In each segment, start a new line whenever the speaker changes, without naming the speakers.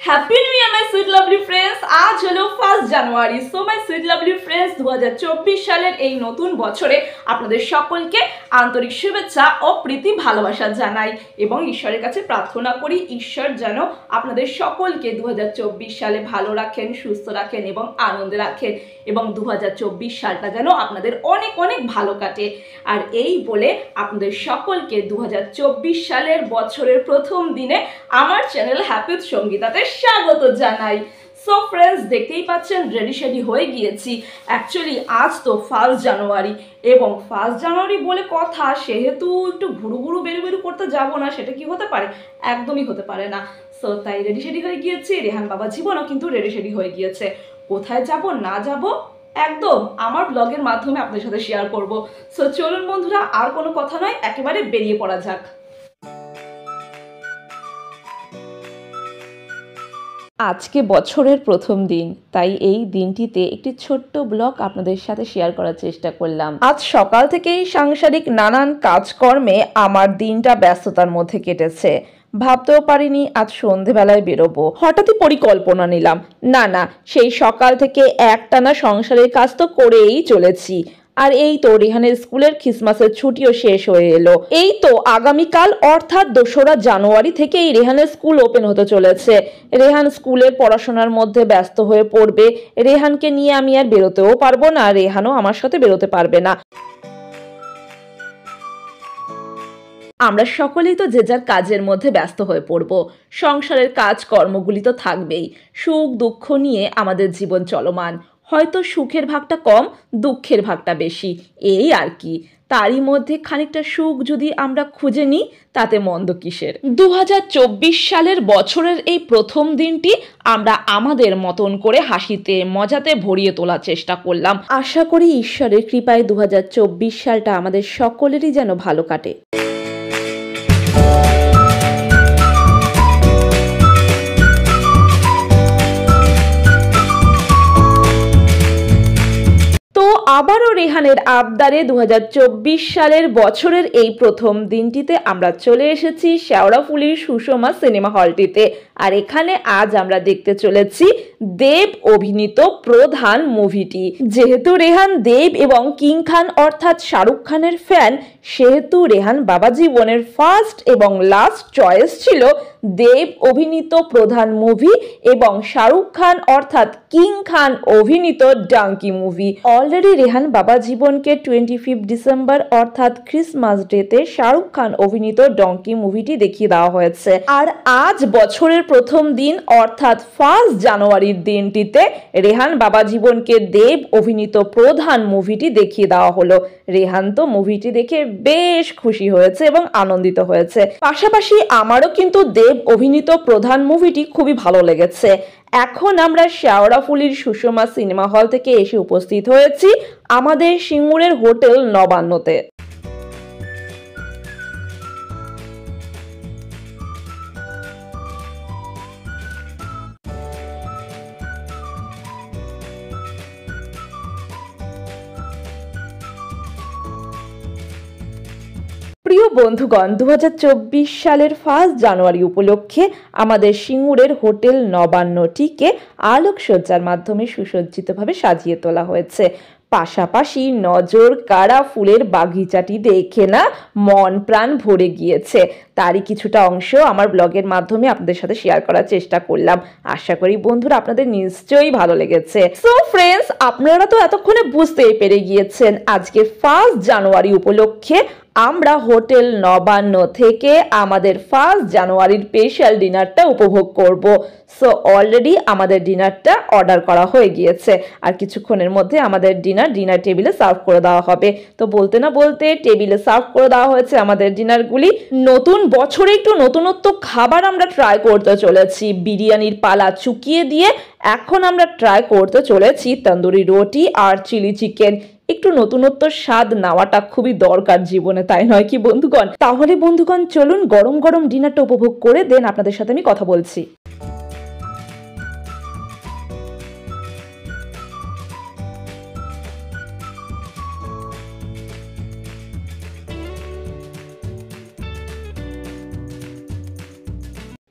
Happy new year my sweet lovely friends. আজ হলো 1 January. So my sweet lovely friends, 2024 সালের এই নতুন বছরে আপনাদের সকলকে আন্তরিক শুভেচ্ছা ও প্রীতি ভালোবাসা জানাই এবং ঈশ্বরের কাছে প্রার্থনা করি ঈশ্বর যেন আপনাদের সকলকে 2024 সালে ভালো রাখেন, সুস্থ রাখেন এবং আনন্দে রাখেন এবং 2024 সালটা যেন আপনাদের অনেক অনেক ভালো কাটে। আর এই বলে আপনাদের সকলকে 2024 সালের বছরের প্রথম দিনে আমার চ্যানেল হ্যাপি সঙ্গীতাতে স্বাগত জানাই। সো ফ্রেন্ডস, দেখতেই পাচ্ছেন রেডি শেডি হয়ে গিয়েছি। অ্যাকচুয়ালি আজ তো 1 জানুয়ারি এবং 1 জানুয়ারি বলে কথা, সেহেতু একটু ঘুরু ঘুরু বেরু বেরু করতে যাব না, সেটা কি হতে পারে? একদমই হতে পারে না। সো তাই রেডি শেডি হয়ে গিয়েছি। রেহান বাবা জীবনও কিন্তু রেডি শেডি হয়ে গিয়েছে। কোথায় যাব না যাব একদম আমার ব্লগের মাধ্যমে আপনাদের সাথে শেয়ার করব। সো চলুন বন্ধুরা, আর কোনো কথা নয়, একেবারে বেরিয়ে পড়া যাক। আজকে বছরের প্রথম দিন, তাই এই দিনটিতে একটি ছোট্ট ব্লগ আপনাদের সাথে শেয়ার করার চেষ্টা করলাম। আজ সকাল থেকেই সাংসারিক নানান কাজকর্মে আমার দিনটা ব্যস্ততার মধ্যে কেটেছে। ভাবতেও পারিনি আজ সন্ধেবেলায় বেরোবো। হঠাৎই পরিকল্পনা নিলাম, না সেই সকাল থেকে একটানা সংসারের কাজ তো করেই চলেছি। আর এই তো রেহানের স্কুলের ক্রিসমাসের ছুটিও শেষ হয়ে এলো। এই তো আগামীকাল অর্থাৎ 2রা জানুয়ারি থেকেই রেহানের স্কুল ওপেন হতে চলেছে। রেহান স্কুলের পড়াশোনার মধ্যে ব্যস্ত হয়ে পড়বে। রেহানকে নিয়ে আমি আর বেরোতেও পারবো না, রেহানও আমার সাথে বেরোতে পারবে না। আমরা সকলেই তো যে যার কাজের মধ্যে ব্যস্ত হয়ে পড়ব। সংসারের কাজ কর্মগুলি তো থাকবেই। সুখ দুঃখ নিয়ে আমাদের জীবন চলমান। হয়তো সুখের ভাগটা কম, দুঃখের ভাগটা বেশি, এই আর কি। তারই মধ্যে খানিকটা সুখ যদি আমরা খুঁজে নিই, তাতে মন্দ কিসের। 2024 সালের বছরের এই প্রথম দিনটি আমরা আমাদের মতন করে হাসিতে মজাতে ভরিয়ে তোলার চেষ্টা করলাম। আশা করি ঈশ্বরের কৃপায় 2024 সালটা আমাদের সকলেরই যেন ভালো কাটে। আবারও রেহানের আবদারে 2024 সালের বছরের এই প্রথম দিনটিতে আমরা চলে এসেছি শেওড়াফুলির সুষমা সিনেমা হলটিতে। আর এখানে আজ আমরা দেখতে চলেছি দেব অভিনীত প্রধান মুভিটি। যেহেতু রেহান দেব এবং কিং খান অর্থাৎ শাহরুখ খানের ফ্যান, সেহেতু রেহান বাবা জীবনের ফার্স্ট এবং লাস্ট চয়েস ছিল দেব অভিনীত প্রধান মুভি এবং শাহরুখ খান অর্থাৎ কিং খান অভিনীত ডাঙ্কি মুভি। অলরেডি রেহান বাবা জীবনকে 25 ডিসেম্বর অর্থাৎ ক্রিসমাস ডেতে শাহরুখ খান অভিনীত ডঙ্কি মুভিটি দেখিয়ে দেওয়া হয়েছে। আর আজ বছরের প্রথম দিন অর্থাৎ 1 জানুয়ারির দিনটিতে রেহান বাবা জীবনকে দেব অভিনীত প্রধান মুভিটি দেখিয়ে দেওয়া হলো। রেহান তো মুভিটি দেখে বেশ খুশি হয়েছে এবং আনন্দিত হয়েছে। পাশাপাশি আমারও কিন্তু দেব অভিনীত প্রধান মুভিটি খুবই ভালো লেগেছে। এখন আমরা শেওড়াফুলির সুষমা সিনেমা হল থেকে এসে উপস্থিত হয়েছি আমাদের সিঙ্গুরের হোটেল নবান্নতে। প্রিয় বন্ধুগণ, 2024 সালের 1 জানুয়ারি উপলক্ষে আমাদের সিঙ্গুরের হোটেল নবান্নটিকে আলোকসজ্জার মাধ্যমে সুসজ্জিতভাবে সাজিয়ে তোলা হয়েছে। পাশাপাশি নজর কাড়া ফুলের বাগিচাটি দেখে না মন প্রাণ ভরে গিয়েছে। তারই কিছুটা অংশ আমার ব্লগের মাধ্যমে আপনাদের সাথে শেয়ার করার চেষ্টা করলাম। আশা করি বন্ধুরা আপনাদের নিশ্চয়ই ভালো লেগেছে। সো ফ্রেন্ডস, আপনারা তো এতক্ষণে বুঝতেই পেরে গিয়েছেন আজকে 1 জানুয়ারি উপলক্ষে আমরা হোটেল নবান্ন থেকে আমাদের 1 জানুয়ারির স্পেশাল ডিনারটা উপভোগ করব। সো অলরেডি আমাদের ডিনারটা অর্ডার করা হয়ে গিয়েছে। আর কিছুক্ষণের মধ্যে আমাদের ডিনার টেবিলে সার্ভ করে দেওয়া হবে। তো বলতে না বলতে টেবিলে সার্ভ করে দেওয়া হয়েছে আমাদের ডিনারগুলি। নতুন বছরে একটু নতুনত্ব খাবার আমরা ট্রাই করতে চলেছি। বিরিয়ানির পালা চুকিয়ে দিয়ে এখন আমরা ট্রাই করতে চলেছি তন্দুরি রুটি আর চিলি চিকেন। একটু নতুনত্ব স্বাদ নেওয়াটা খুবই দরকার জীবনে, তাই নয় কি বন্ধুগণ? তাহলে বন্ধুগণ চলুন গরম গরম ডিনারটা উপভোগ করে দেন আপনাদের সাথে আমি কথা বলছি।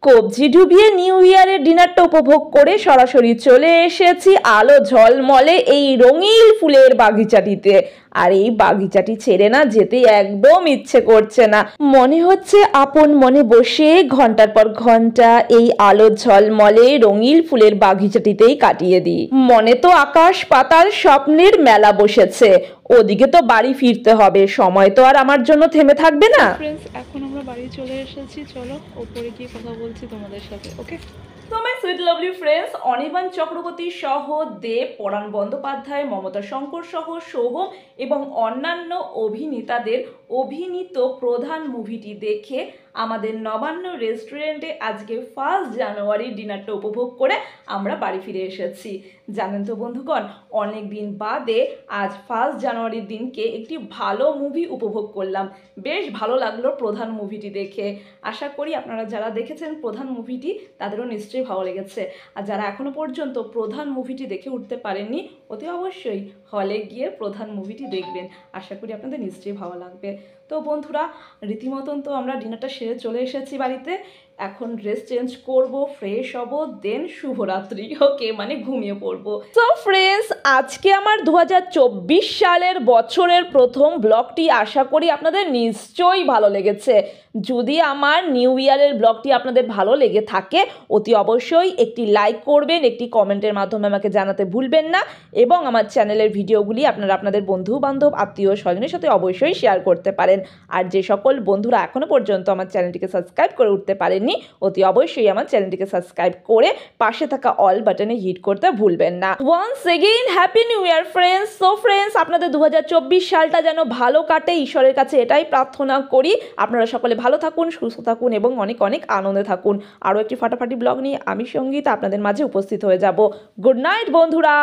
কবজি ডুবিয়ে নিউ ইয়ারের ডিনারটা উপভোগ করে সরাসরি চলে এসেছি আলো ঝলমলে এই রঙিন ফুলের বাগিচাটিতে। আর এই বাগিচাটি ছেড়ে না যেতে একদম ইচ্ছে করছে না, মনে হচ্ছে আপন মনে বসে ঘন্টার পর ঘন্টা এই আলো ঝলমলে রঙিন ফুলের বাগিচাটিতেই কাটিয়ে দিই। মনে তো আকাশ পাতাল স্বপ্নের মেলা বসেছে, ওদিকে তো বাড়ি ফিরতে হবে, সময় তো আর আমার জন্য থেমে থাকবে না।
ফ্রেন্ডস, এখন আমরা বাড়ি চলে এসেছি, চলো ওপরে গিয়ে কথা বলছি তোমাদের সাথে। ওকে,
তো মাই sweet lovely friends, Anirban Chakraborty সহ দেব, পরাণ বন্দ্যোপাধ্যায়, মমতা শঙ্কর সহ সোহম এবং অন্যান্য অভিনেতাদের অভিনীত প্রধান মুভিটি দেখে আমাদের নবান্ন রেস্টুরেন্টে আজকে 1 জানুয়ারি ডিনারটা উপভোগ করে আমরা বাড়ি ফিরে এসেছি। জানেন তো বন্ধুগণ, অনেক দিন বাদে আজ 1 জানুয়ারির দিনকে একটি ভালো মুভি উপভোগ করলাম। বেশ ভালো লাগলো প্রধান মুভিটি দেখে। আশা করি আপনারা যারা দেখেছেন প্রধান মুভিটি তাদেরও নিশ্চয়ই ভালো লেগেছে। আর যারা এখনো পর্যন্ত প্রধান মুভিটি দেখে উঠতে পারেননি, অতি অবশ্যই হলে গিয়ে প্রধান মুভিটি দেখবেন। আশা করি আপনাদের নিশ্চয়ই ভালো লাগবে। তো বন্ধুরা, রীতিমতন তো আমরা ডিনারটা সেরে চলে এসেছি বাড়িতে। এখন ড্রেস চেঞ্জ করব, ফ্রেশ হব, দেন শুভরাত্রি। ওকে, মানে ঘুমিয়ে পড়বো। সো ফ্রেন্ডস, আজকে আমার 2024 সালের বছরের প্রথম ব্লগটি আশা করি আপনাদের নিশ্চয়ই ভালো লেগেছে। যদি আমার নিউ ইয়ারের ব্লগটি আপনাদের ভালো লেগে থাকে, অতি অবশ্যই একটি লাইক করবেন, একটি কমেন্টের মাধ্যমে আমাকে জানাতে ভুলবেন না, এবং আমার চ্যানেলের ভিডিওগুলি আপনারা আপনাদের বন্ধু বান্ধব আত্মীয় স্বজনের সাথে অবশ্যই শেয়ার করতে পারেন। আর যে সকল বন্ধুরা এখনও পর্যন্ত আমার চ্যানেলটিকে সাবস্ক্রাইব করে উঠতে পারেননি, অতি অবশ্যই আমার চ্যানেলটিকে সাবস্ক্রাইব করে পাশে থাকা অল বাটনে হিট করতে ভুলবেন না। Once again happy new year friends. So friends, আপনাদের 2024 সালটা যেন ভালো কাটে, ঈশ্বরের কাছে এটাই প্রার্থনা করি। আপনারা সকলে ভালো থাকুন, সুস্থ থাকুন এবং অনেক অনেক আনন্দে থাকুন। আরও একটি ফাটাফাটি ব্লগ নিয়ে আমি সঙ্গীতা আপনাদের মাঝে উপস্থিত হয়ে যাব। গুড নাইট বন্ধুরা।